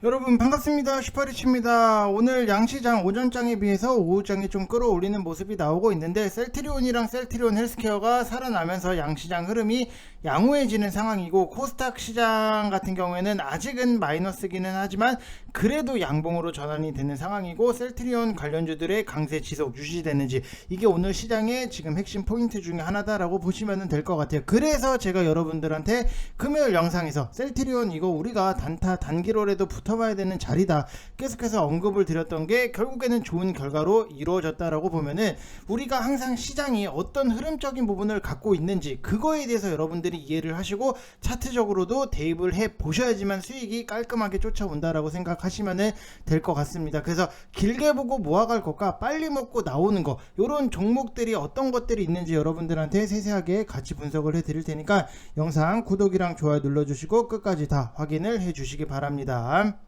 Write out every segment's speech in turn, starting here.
여러분 반갑습니다. 슈퍼리치입니다. 오늘 양시장 오전장에 비해서 오후장에 좀 끌어올리는 모습이 나오고 있는데 셀트리온이랑 셀트리온 헬스케어가 살아나면서 양시장 흐름이 양호해지는 상황이고, 코스닥 시장 같은 경우에는 아직은 마이너스기는 하지만 그래도 양봉으로 전환이 되는 상황이고, 셀트리온 관련주들의 강세 지속 유지되는지, 이게 오늘 시장의 지금 핵심 포인트 중에 하나다라고 보시면 될 것 같아요. 그래서 제가 여러분들한테 금요일 영상에서 셀트리온 이거 우리가 단타 단기로라도 붙어봐야 되는 자리다 계속해서 언급을 드렸던 게 결국에는 좋은 결과로 이루어졌다라고 보면은, 우리가 항상 시장이 어떤 흐름적인 부분을 갖고 있는지 그거에 대해서 여러분들이 이해를 하시고 차트적으로도 대입을 해 보셔야지만 수익이 깔끔하게 쫓아온다라고 생각하시면 될 것 같습니다. 그래서 길게 보고 모아갈 것과 빨리 먹고 나오는 거, 요런 종목들이 어떤 것들이 있는지 여러분들한테 세세하게 같이 분석을 해 드릴 테니까 영상 구독이랑 좋아요 눌러주시고 끝까지 다 확인을 해 주시기 바랍니다.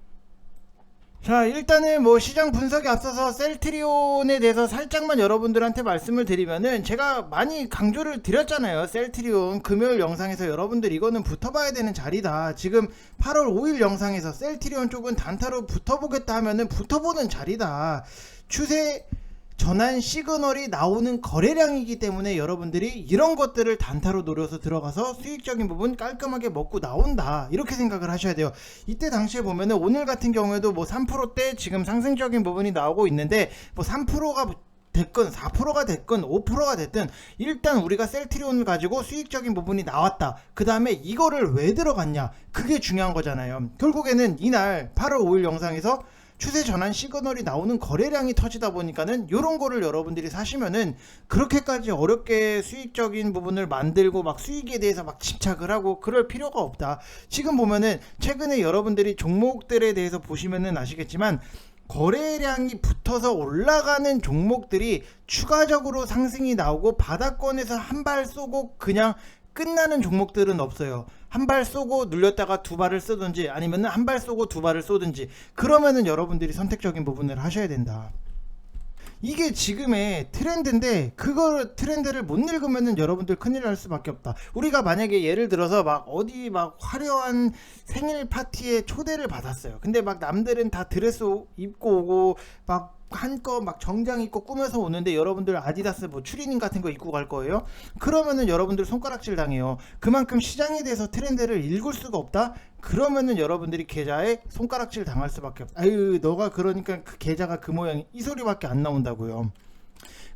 자, 일단은 뭐 시장 분석에 앞서서 셀트리온에 대해서 살짝만 여러분들한테 말씀을 드리면은, 제가 많이 강조를 드렸잖아요. 셀트리온 금요일 영상에서 여러분들 이거는 붙어봐야 되는 자리다. 지금 8월 5일 영상에서 셀트리온 쪽은 단타로 붙어보겠다 하면은 붙어보는 자리다. 추세 전환 시그널이 나오는 거래량이기 때문에 여러분들이 이런 것들을 단타로 노려서 들어가서 수익적인 부분 깔끔하게 먹고 나온다, 이렇게 생각을 하셔야 돼요. 이때 당시에 보면은 오늘 같은 경우에도 뭐 3%대 지금 상승적인 부분이 나오고 있는데, 뭐 3%가 됐건 4%가 됐건 5%가 됐든 일단 우리가 셀트리온을 가지고 수익적인 부분이 나왔다. 그 다음에 이거를 왜 들어갔냐, 그게 중요한 거잖아요. 결국에는 이날 8월 5일 영상에서 추세 전환 시그널이 나오는 거래량이 터지다 보니까는 요런 거를 여러분들이 사시면은 그렇게까지 어렵게 수익적인 부분을 만들고 막 수익에 대해서 막 집착을 하고 그럴 필요가 없다. 지금 보면은 최근에 여러분들이 종목들에 대해서 보시면은 아시겠지만, 거래량이 붙어서 올라가는 종목들이 추가적으로 상승이 나오고 바닥권에서 한 발 쏘고 그냥 끝나는 종목들은 없어요. 한 발 쏘고 눌렸다가 두 발을 쏘든지, 아니면 한 발 쏘고 두 발을 쏘든지, 그러면은 여러분들이 선택적인 부분을 하셔야 된다. 이게 지금의 트렌드인데, 그걸 트렌드를 못 읽으면은 여러분들 큰일 날 수밖에 없다. 우리가 만약에 예를 들어서 막 어디 막 화려한 생일 파티에 초대를 받았어요. 근데 막 남들은 다 드레스 입고 오고 막 한껏 막 정장 입고 꾸며서 오는데 여러분들 아디다스 뭐 추리닝 같은 거 입고 갈 거예요? 그러면은 여러분들 손가락질 당해요. 그만큼 시장에 대해서 트렌드를 읽을 수가 없다? 그러면은 여러분들이 계좌에 손가락질 당할 수밖에 없다. 아유, 너가 그러니까 그 계좌가 그 모양이, 이 소리밖에 안 나온다고요.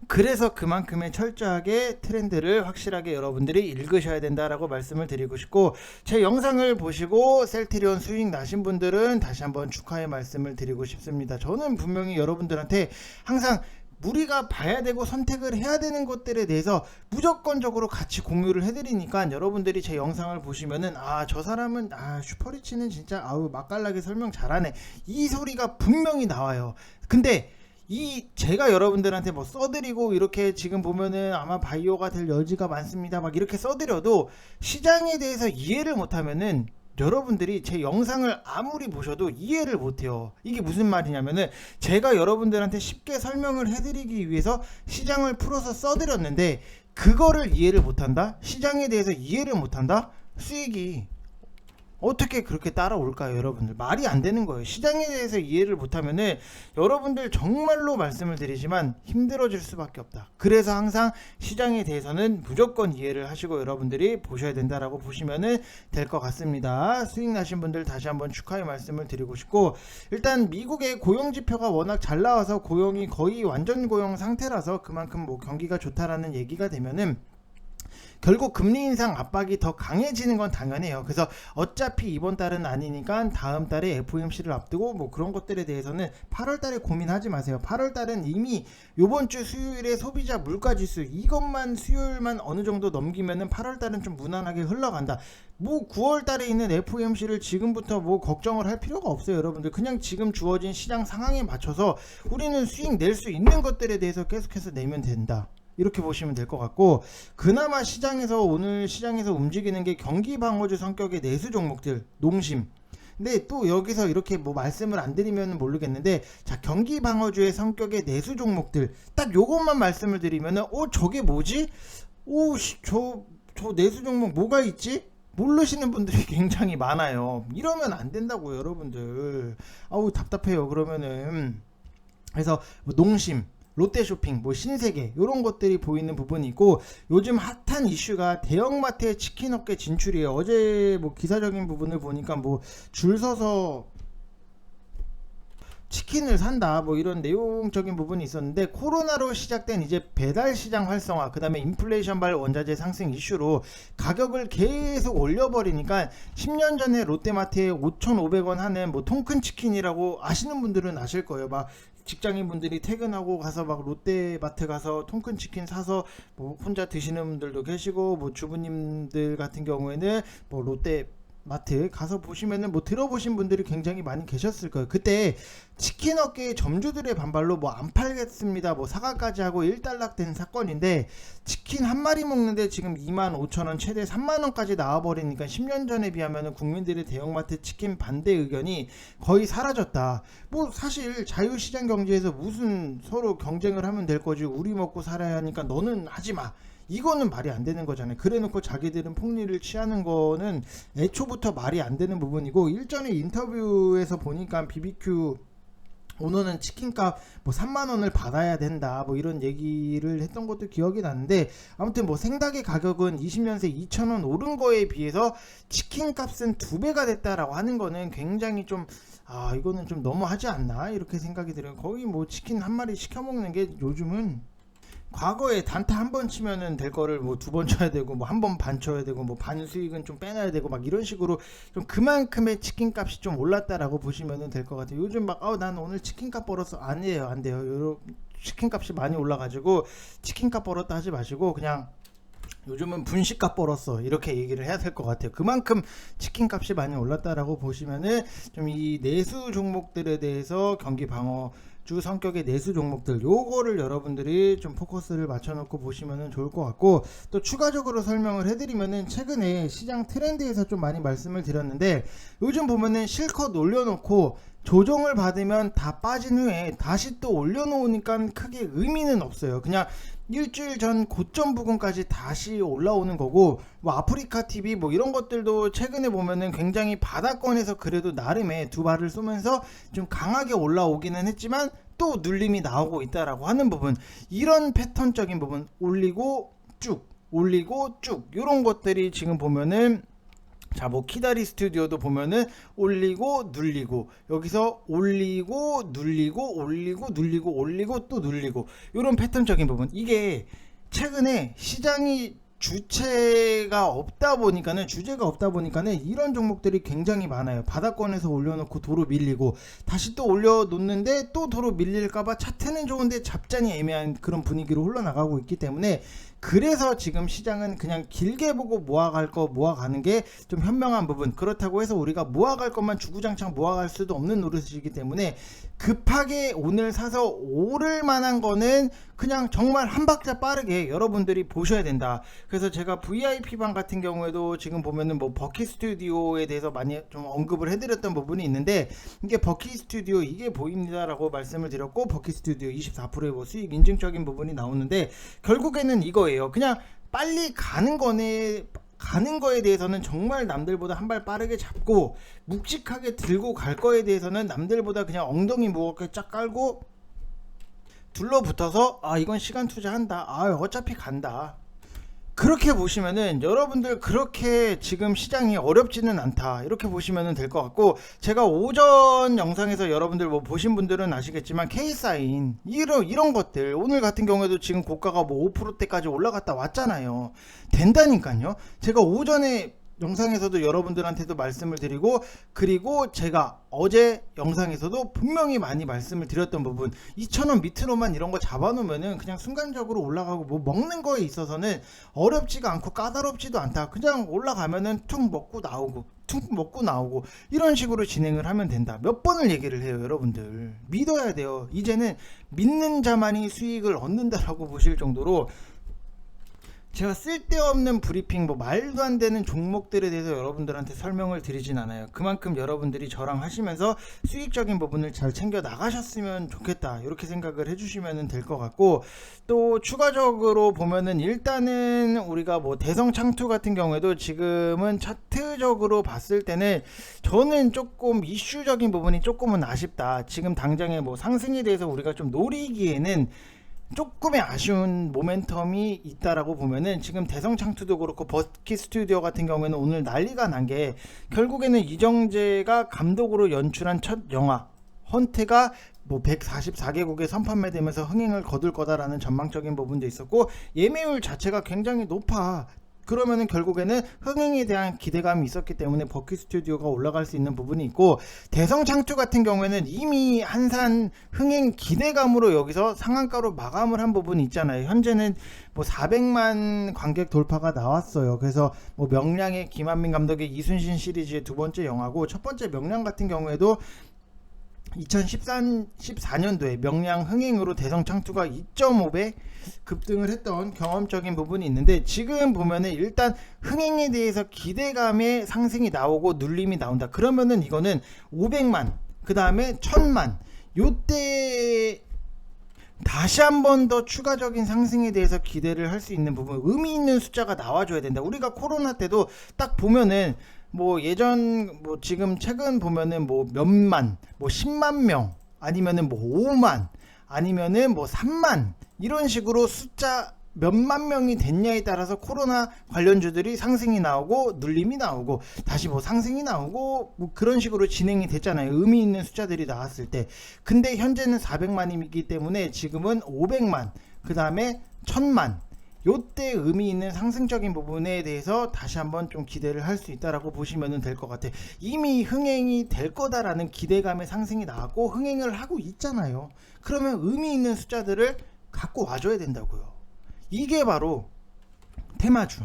그래서 그만큼의 철저하게 트렌드를 확실하게 여러분들이 읽으셔야 된다라고 말씀을 드리고 싶고, 제 영상을 보시고 셀트리온 수익 나신 분들은 다시 한번 축하의 말씀을 드리고 싶습니다. 저는 분명히 여러분들한테 항상 우리가 봐야 되고 선택을 해야 되는 것들에 대해서 무조건적으로 같이 공유를 해드리니까, 여러분들이 제 영상을 보시면은 저 사람은 슈퍼리치는 진짜 맛깔나게 설명 잘하네, 이 소리가 분명히 나와요. 근데 제가 여러분들한테 뭐 써드리고 이렇게 지금 보면은 아마 바이오가 될 여지가 많습니다 막 이렇게 써드려도 시장에 대해서 이해를 못하면은 여러분들이 제 영상을 아무리 보셔도 이해를 못해요. 이게 무슨 말이냐면은, 제가 여러분들한테 쉽게 설명을 해드리기 위해서 시장을 풀어서 써드렸는데 그거를 이해를 못한다? 시장에 대해서 이해를 못한다? 수익이 어떻게 그렇게 따라올까요? 여러분들 말이 안 되는 거예요. 시장에 대해서 이해를 못하면은 여러분들 정말로 말씀을 드리지만 힘들어질 수밖에 없다. 그래서 항상 시장에 대해서는 무조건 이해를 하시고 여러분들이 보셔야 된다라고 보시면은 될 것 같습니다. 수익 나신 분들 다시 한번 축하의 말씀을 드리고 싶고, 일단 미국의 고용 지표가 워낙 잘 나와서 고용이 거의 완전 고용 상태라서 그만큼 뭐 경기가 좋다라는 얘기가 되면은 결국 금리 인상 압박이 더 강해지는 건 당연해요. 그래서 어차피 이번 달은 아니니까 다음 달에 FOMC를 앞두고 뭐 그런 것들에 대해서는 8월 달에 고민하지 마세요. 8월 달은 이미 요번 주 수요일에 소비자 물가 지수 이것만 수요일만 어느 정도 넘기면은 8월 달은 좀 무난하게 흘러간다. 뭐 9월 달에 있는 FOMC를 지금부터 뭐 걱정을 할 필요가 없어요. 여러분들 그냥 지금 주어진 시장 상황에 맞춰서 우리는 수익 낼 수 있는 것들에 대해서 계속해서 내면 된다, 이렇게 보시면 될 것 같고, 그나마 시장에서 오늘 시장에서 움직이는 게 경기 방어주 성격의 내수 종목들, 농심. 근데 또 여기서 이렇게 뭐 말씀을 안 드리면 모르겠는데, 자, 경기 방어주의 성격의 내수 종목들 딱 요것만 말씀을 드리면은 저게 뭐지? 저 내수 종목 뭐가 있지? 모르시는 분들이 굉장히 많아요. 이러면 안 된다고요, 여러분들. 아우 답답해요. 그러면은 그래서 뭐 농심, 롯데쇼핑, 뭐 신세계 이런 것들이 보이는 부분이고, 요즘 핫한 이슈가 대형마트의 치킨업계 진출이에요. 어제 뭐 기사적인 부분을 보니까 뭐 줄 서서 치킨을 산다 뭐 이런 내용적인 부분이 있었는데, 코로나로 시작된 이제 배달 시장 활성화, 그 다음에 인플레이션발 원자재 상승 이슈로 가격을 계속 올려버리니까 10년 전에 롯데마트에 5,500원 하는 뭐 통큰 치킨이라고 아시는 분들은 아실 거예요. 막 직장인 분들이 퇴근하고 가서 막 롯데마트 가서 통큰 치킨 사서 뭐 혼자 드시는 분들도 계시고, 뭐 주부님들 같은 경우에는 뭐 롯데 마트 가서 보시면은 뭐 들어보신 분들이 굉장히 많이 계셨을 거예요. 그때 치킨 업계의 점주들의 반발로 뭐 안 팔겠습니다 뭐 사과까지 하고 일단락된 사건인데, 치킨 한 마리 먹는데 지금 25,000원 최대 3만원까지 나와버리니까 10년 전에 비하면은 국민들의 대형마트 치킨 반대 의견이 거의 사라졌다. 뭐 사실 자유시장 경제에서 무슨 서로 경쟁을 하면 될 거지, 우리 먹고 살아야 하니까 너는 하지마, 이거는 말이 안 되는 거잖아요. 그래 놓고 자기들은 폭리를 취하는 거는 애초부터 말이 안 되는 부분이고, 일전에 인터뷰에서 보니까 BBQ 오너는 치킨값 뭐 3만원을 받아야 된다 뭐 이런 얘기를 했던 것도 기억이 나는데, 아무튼 뭐 생닭의 가격은 20년 새 2,000원 오른 거에 비해서 치킨값은 2배가 됐다라고 하는 거는 굉장히 좀 이거는 좀 너무하지 않나 이렇게 생각이 들어요. 거의 뭐 치킨 한 마리 시켜 먹는 게 요즘은, 과거에 단타 한 번 치면은 될 거를 뭐 두 번 쳐야 되고 뭐 한 번 반 쳐야 되고 뭐 반 수익은 좀 빼놔야 되고 막 이런 식으로 좀 그만큼의 치킨 값이 좀 올랐다라고 보시면은 될 것 같아요. 요즘 막 난 오늘 치킨 값 벌었어, 아니에요, 안 돼요. 치킨 값이 많이 올라가지고 치킨 값 벌었다 하지 마시고, 그냥 요즘은 분식값 벌었어 이렇게 얘기를 해야 될 것 같아요. 그만큼 치킨 값이 많이 올랐다라고 보시면은, 좀 이 내수 종목들에 대해서 경기 방어 주 성격의 내수 종목들, 요거를 여러분들이 좀 포커스를 맞춰놓고 보시면 좋을 것 같고, 또 추가적으로 설명을 해드리면은, 최근에 시장 트렌드에서 좀 많이 말씀을 드렸는데, 요즘 보면은 실컷 올려놓고 조정을 받으면 다 빠진 후에 다시 또 올려놓으니까 크게 의미는 없어요. 그냥 일주일 전 고점 부근까지 다시 올라오는 거고, 뭐 아프리카 TV 뭐 이런 것들도 최근에 보면은 굉장히 바닥권에서 그래도 나름의 두 발을 쏘면서 좀 강하게 올라오기는 했지만 또 눌림이 나오고 있다라고 하는 부분, 이런 패턴적인 부분, 올리고 쭉 올리고 쭉, 이런 것들이 지금 보면은, 자 뭐 키다리 스튜디오도 보면은 올리고 눌리고, 여기서 올리고 눌리고 올리고 눌리고 올리고 또 눌리고, 이런 패턴적인 부분, 이게 최근에 시장이 주체가 없다 보니까는, 주제가 없다 보니까는 이런 종목들이 굉장히 많아요. 바닥권에서 올려놓고 도로 밀리고 다시 또 올려놓는데 또 도로 밀릴까봐 차트는 좋은데 잡잔이 애매한 그런 분위기로 흘러나가고 있기 때문에, 그래서 지금 시장은 그냥 길게 보고 모아갈 거 모아가는 게 좀 현명한 부분. 그렇다고 해서 우리가 모아갈 것만 주구장창 모아갈 수도 없는 노릇이기 때문에, 급하게 오늘 사서 오를 만한 거는 그냥 정말 한 박자 빠르게 여러분들이 보셔야 된다. 그래서 제가 VIP방 같은 경우에도 지금 보면은 뭐 버키 스튜디오에 대해서 많이 좀 언급을 해드렸던 부분이 있는데, 이게 버키 스튜디오 이게 보입니다라고 말씀을 드렸고, 버키 스튜디오 24%의 뭐 수익 인증적인 부분이 나오는데, 결국에는 이거예요. 그냥 빨리 가는 거에 대해서는 정말 남들보다 한 발 빠르게 잡고, 묵직하게 들고 갈 거에 대해서는 남들보다 그냥 엉덩이 무겁게 쫙 깔고 둘러붙어서 이건 시간 투자한다, 어차피 간다, 그렇게 보시면은 여러분들 그렇게 지금 시장이 어렵지는 않다 이렇게 보시면 될 것 같고, 제가 오전 영상에서 여러분들 뭐 보신 분들은 아시겠지만 K사인 이런 것들, 오늘 같은 경우에도 지금 고가가 뭐 5%대까지 올라갔다 왔잖아요. 된다니까요. 제가 오전에 영상에서도 여러분들한테도 말씀을 드리고, 그리고 제가 어제 영상에서도 분명히 많이 말씀을 드렸던 부분, 2,000원 밑으로만 이런 거 잡아놓으면은 그냥 순간적으로 올라가고, 뭐 먹는 거에 있어서는 어렵지가 않고 까다롭지도 않다. 그냥 올라가면은 툭 먹고 나오고 툭 먹고 나오고, 이런 식으로 진행을 하면 된다. 몇 번을 얘기를 해요. 여러분들 믿어야 돼요. 이제는 믿는 자만이 수익을 얻는다라고 보실 정도로 제가 쓸데없는 브리핑, 뭐 말도 안 되는 종목들에 대해서 여러분들한테 설명을 드리진 않아요. 그만큼 여러분들이 저랑 하시면서 수익적인 부분을 잘 챙겨 나가셨으면 좋겠다, 이렇게 생각을 해주시면 될 것 같고, 또 추가적으로 보면은 일단은 우리가 뭐 대성창투 같은 경우에도 지금은 차트적으로 봤을 때는 저는 조금 이슈적인 부분이 조금은 아쉽다. 지금 당장의 뭐 상승에 대해서 우리가 좀 노리기에는 조금의 아쉬운 모멘텀이 있다라고 보면은, 지금 대성창투도 그렇고 버킷 스튜디오 같은 경우에는 오늘 난리가 난 게, 결국에는 이정재가 감독으로 연출한 첫 영화 헌트가 뭐 144개국에 선판매되면서 흥행을 거둘 거다라는 전망적인 부분도 있었고, 예매율 자체가 굉장히 높아. 그러면은 결국에는 흥행에 대한 기대감이 있었기 때문에 버킷 스튜디오가 올라갈 수 있는 부분이 있고, 대성창투 같은 경우에는 이미 한산 흥행 기대감으로 여기서 상한가로 마감을 한 부분이 있잖아요. 현재는 뭐 400만 관객 돌파가 나왔어요. 그래서 뭐 명량의 김한민 감독의 이순신 시리즈의 두 번째 영화고, 첫 번째 명량 같은 경우에도 2014년도에 명량 흥행으로 대성창투가 2.5배 급등을 했던 경험적인 부분이 있는데, 지금 보면은 일단 흥행에 대해서 기대감의 상승이 나오고 눌림이 나온다. 그러면은 이거는 500만, 그 다음에 1000만, 요때 다시 한 번 더 추가적인 상승에 대해서 기대를 할 수 있는 부분, 의미 있는 숫자가 나와줘야 된다. 우리가 코로나 때도 딱 보면은 뭐 예전 뭐 지금 최근 보면은 뭐 몇만, 뭐 10만 명, 아니면은 뭐 5만, 아니면은 뭐 3만, 이런 식으로 숫자 몇만 명이 됐냐에 따라서 코로나 관련주들이 상승이 나오고 눌림이 나오고 다시 뭐 상승이 나오고 뭐 그런 식으로 진행이 됐잖아요. 의미 있는 숫자들이 나왔을 때. 근데 현재는 400만이기 때문에 지금은 500만, 그 다음에 1000만, 요때 의미 있는 상승적인 부분에 대해서 다시 한번 좀 기대를 할 수 있다라고 보시면 될 것 같아요. 이미 흥행이 될 거다라는 기대감의 상승이 나왔고 흥행을 하고 있잖아요. 그러면 의미 있는 숫자들을 갖고 와줘야 된다고요. 이게 바로 테마주,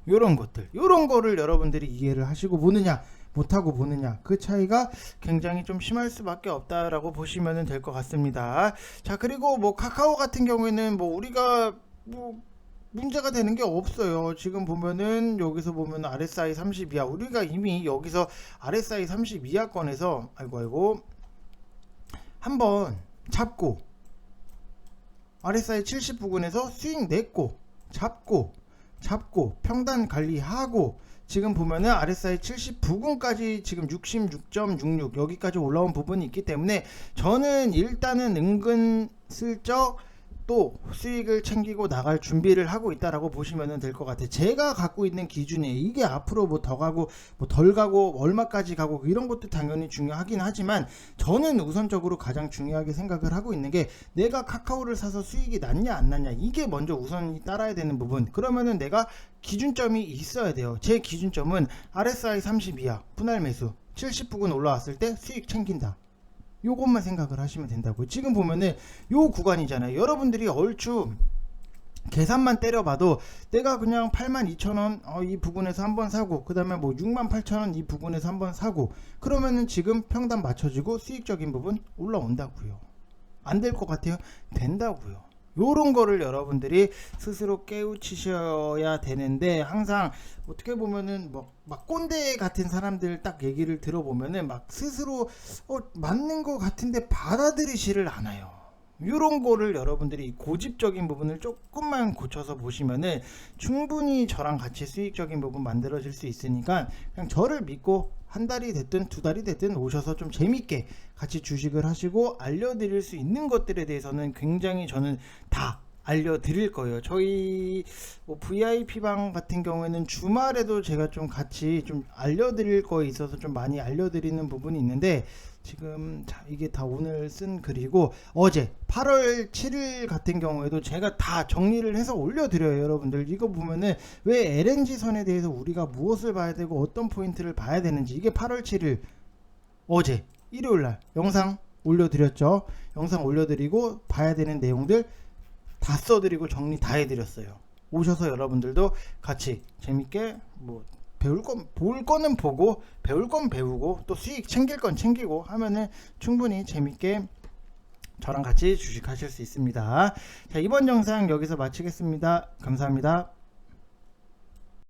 요런 것들, 요런 거를 여러분들이 이해를 하시고 보느냐 못하고 보느냐, 그 차이가 굉장히 좀 심할 수밖에 없다라고 보시면 될 것 같습니다. 자, 그리고 뭐 카카오 같은 경우에는 뭐 우리가 뭐 문제가 되는 게 없어요. 지금 보면은 여기서 보면 RSI 30 이하, 우리가 이미 여기서 RSI 30 이하권에서 아이고 한번 잡고 RSI 70 부근에서 수익 냈고 잡고 평단 관리하고, 지금 보면은 RSI 70 부근까지 지금 66.66 여기까지 올라온 부분이 있기 때문에 저는 일단은 은근슬쩍 또 수익을 챙기고 나갈 준비를 하고 있다라고 보시면 될 것 같아요. 제가 갖고 있는 기준이 이게 앞으로 뭐 더 가고 뭐 덜 가고 얼마까지 가고 이런 것도 당연히 중요하긴 하지만, 저는 우선적으로 가장 중요하게 생각을 하고 있는 게 내가 카카오를 사서 수익이 났냐 안 났냐, 이게 먼저 우선이 따라야 되는 부분. 그러면은 내가 기준점이 있어야 돼요. 제 기준점은 RSI 30 이하 분할 매수 70 부근 올라왔을 때 수익 챙긴다, 요것만 생각을 하시면 된다고요. 지금 보면은 요 구간이잖아요. 여러분들이 얼추 계산만 때려봐도 내가 그냥 82,000원 이 부분에서 한번 사고, 그 다음에 뭐 68,000원 이 부분에서 한번 사고, 그러면은 지금 평단 맞춰지고 수익적인 부분 올라온다고요. 안 될 것 같아요? 된다고요. 요런 거를 여러분들이 스스로 깨우치셔야 되는데, 항상 어떻게 보면은 막 꼰대 같은 사람들 딱 얘기를 들어보면은 막 스스로 맞는 것 같은데 받아들이지를 않아요. 요런 거를 여러분들이 고집적인 부분을 조금만 고쳐서 보시면은 충분히 저랑 같이 수익적인 부분 만들어질 수 있으니까, 그냥 저를 믿고 한 달이 됐든 두 달이 됐든 오셔서 좀 재밌게 같이 주식을 하시고, 알려드릴 수 있는 것들에 대해서는 굉장히 저는 다 알려드릴 거예요. 저희 뭐 VIP방 같은 경우에는 주말에도 제가 좀 같이 좀 알려드릴 거에 있어서 좀 많이 알려드리는 부분이 있는데, 지금 자 이게 다 오늘 쓴 글이고, 어제 8월 7일 같은 경우에도 제가 다 정리를 해서 올려드려요. 여러분들 이거 보면은 왜 LNG 선에 대해서 우리가 무엇을 봐야 되고 어떤 포인트를 봐야 되는지, 이게 8월 7일 어제 일요일날 영상 올려드렸죠. 영상 올려드리고 봐야 되는 내용들 다 써드리고 정리 다 해드렸어요. 오셔서 여러분들도 같이 재밌게 뭐 볼 거는 보고 배울 건 배우고 또 수익 챙길 건 챙기고 하면은 충분히 재밌게 저랑 같이 주식하실 수 있습니다. 자, 이번 영상 여기서 마치겠습니다. 감사합니다.